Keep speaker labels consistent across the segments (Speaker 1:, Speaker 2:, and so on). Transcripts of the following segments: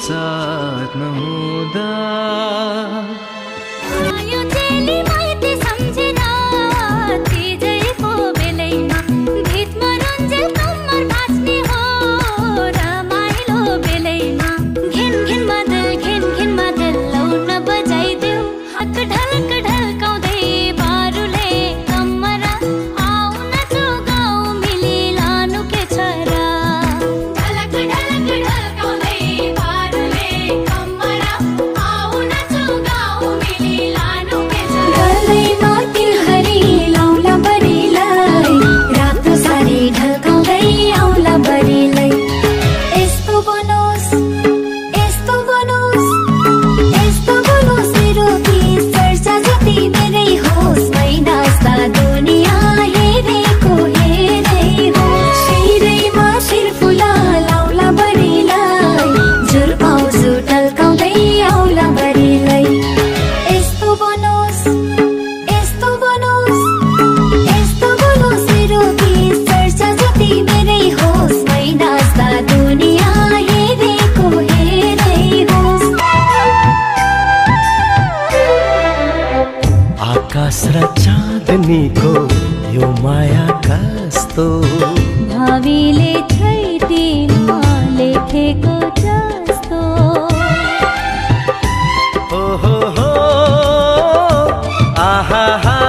Speaker 1: साथ नहुँदा चाँदनीको यो माया कस्तो
Speaker 2: भावीले छैटीमा लेखेको जस्तो
Speaker 1: ओहो हो आहा हा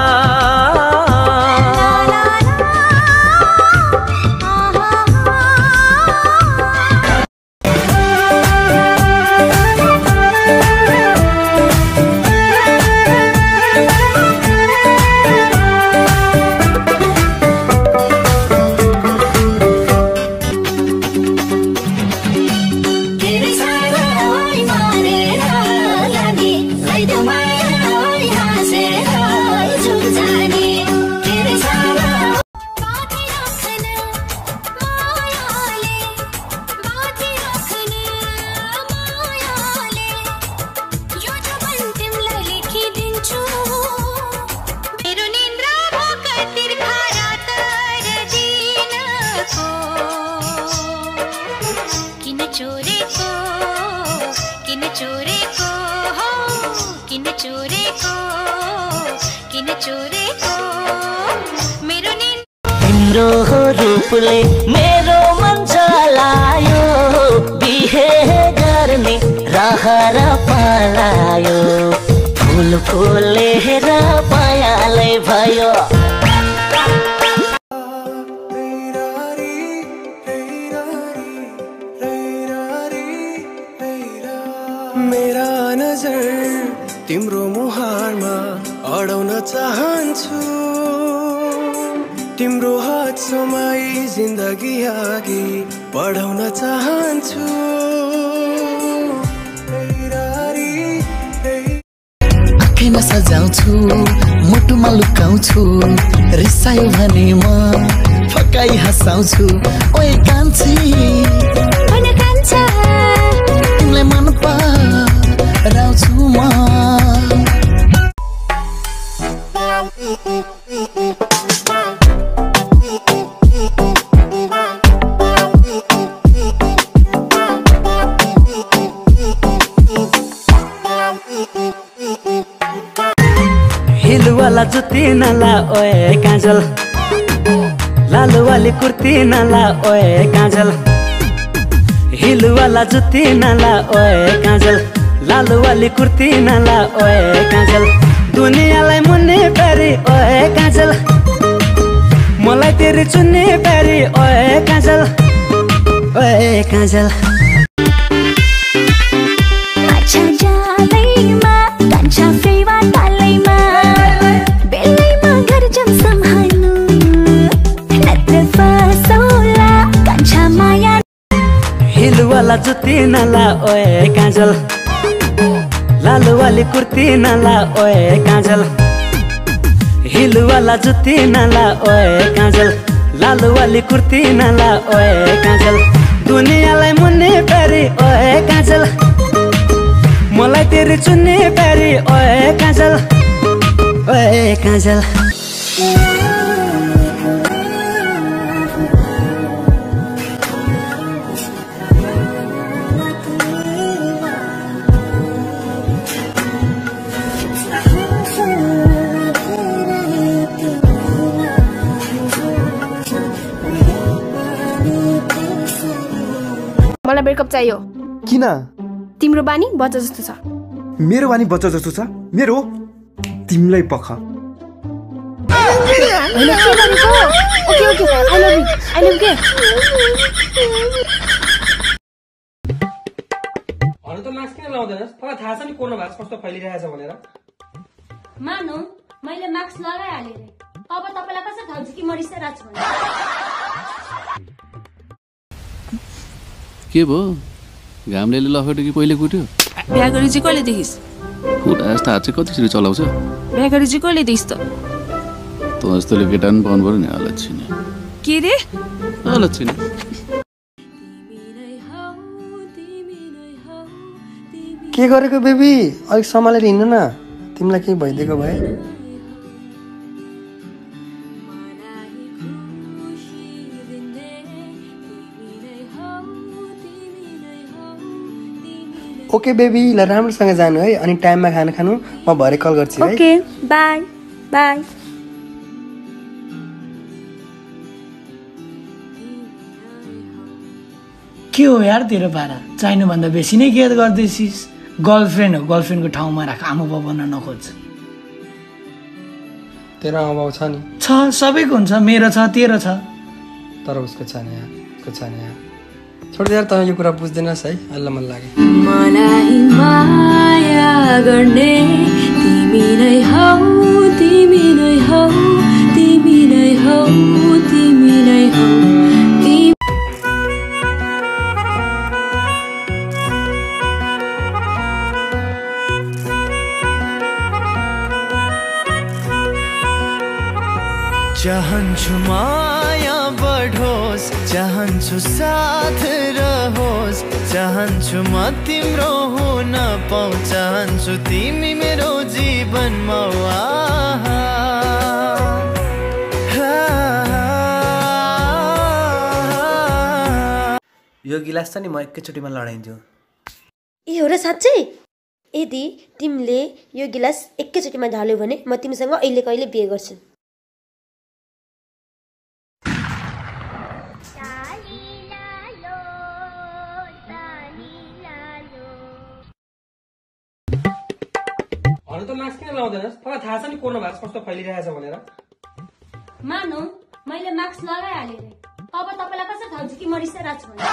Speaker 3: तिम्रो रूपले मेरो मन जलायो बिहे गर्ने रहर पलायो फूल फुलेर पायालै भयो
Speaker 4: मेरा नजर तिम्रो मुहारमा अडाउन चाहन्छु तिम्रो हात समाई जिन्दगी अघि बढाउन चाहन्छु
Speaker 5: आँखैमा सजाउँछु मुटुमा लुकाउँछु रिसायो भने म फकाई हँसाउँछु ओए कान्छी तिमीलाई मन पराउँछु म
Speaker 6: हिल वाला जुत्ती नला ओए काजल लाल वाली कुर्ती नला ओए काजल हिल वाला जुत्ती नला ओए काजल लाल वाली कुर्ती नला ओए काजल दुनियालाई मुन्ने प्यारी ओए काजल मलाई तेरी चुन्ने प्यारी ओए काजल ओए काजल हिल वाला जुत्ती नला ओए काजल लाल वाली कुर्ती नला ओए काजल हिल वाला जुत्ती नला ओए काजल लाल वाली कुर्ती नला ओए काजल दुनियालाई मुन्ने प्यारी ओए काजल मलाई तेरी चुन्ने प्यारी ओए काजल ओए काजल
Speaker 7: मलाई ब्रेकअप चाहियो।
Speaker 4: किन?
Speaker 7: तिम्रो बानी बच्चा जस्तो छ।
Speaker 4: मेरो बानी बच्चा जस्तो छ? मेरो तिमीलाई पख।
Speaker 7: Okay okay I love you के
Speaker 8: अरू त मास्क किन लाउँदैनस्? तपाईलाई थाहा छ नि कोरोना भाइरस कस्तो फैलिरहेछ भनेर।
Speaker 2: मानौ मैले मास्क लगाइहालेँ रे, अब तपाईलाई कसरी थाहा छ कि म रिसाइरहेको छु भनेर?
Speaker 9: के भयो? घामले लखेट्यो कि पहिले कुट्यो?
Speaker 10: बिहा गरी चाहिँ कहिले देखिस्?
Speaker 9: खुट्टा जस्तो हात चाहिँ कतिसरी चलाउँछ?
Speaker 10: बिहा गरी चाहिँ कहिले देखिस् त?
Speaker 9: तँ जस्तोले केटा पनि पाउनु पऱ्यो नि। अलग छिन्
Speaker 10: के रे?
Speaker 9: अलग छिन्।
Speaker 11: के गरेको बेबी? अलिक सम्हालेर हिँड्नु न, तिमीलाई केही भइदिएको भए। ओके बेबी, ल राम्रोसँग जानु है, अनि टाइममा खाना खानु। म भरे कल गर्छु है।
Speaker 2: Okay by by.
Speaker 5: के हो यार तेरो पारा? चाहिनुभन्दा बेसी नै केयर गर्दैछिस्। गर्लफ्रेन्ड हो, गर्लफ्रेन्डको ठाउँमा राख, आमा बाउ बन्न नखोज।
Speaker 11: तेरो आमा बाउ छ नि?
Speaker 5: छ, सबैको हुन्छ। मेरो छ, तेरो छ,
Speaker 11: तर उसको छ नि यार, उसको छ नि यार। छोड यार, तँ यो कुरा बुझ्दैनस् है। अल्ल मन लाग्यो।
Speaker 2: मलाई माया गर्ने तिमी नै हौ, तिमी नै हौ, तिमी नै हौ, तिमी नै हौ।
Speaker 1: चाहन्छु माया बढोस्, चाहन्छु साथ रहोस्, चाहन्छु म तिम्रो हुन पाऊँ, चाहन्छु तिमी मेरो जीवनमा
Speaker 6: यो गिलास त नि म एकैचोटिमा लडाइन्छु।
Speaker 12: ए हो र साँच्चै? यदि तिमीले यो गिलास एकैचोटिमा ढाल्यौ भने म तिमीसँग अहिले कहिले बिहे गर्छु।
Speaker 8: अरू त मास्क किन लाउँदैनस्? तपाईलाई थाहा छ नि कोरोना भाइरस कस्तो फैलिरहेछ भनेर।
Speaker 2: मानौ मैले मास्क लगाइहालेँ रे, अब तपाईलाई कसरी थाहा छ कि म रिसाइरहेको छु भनेर?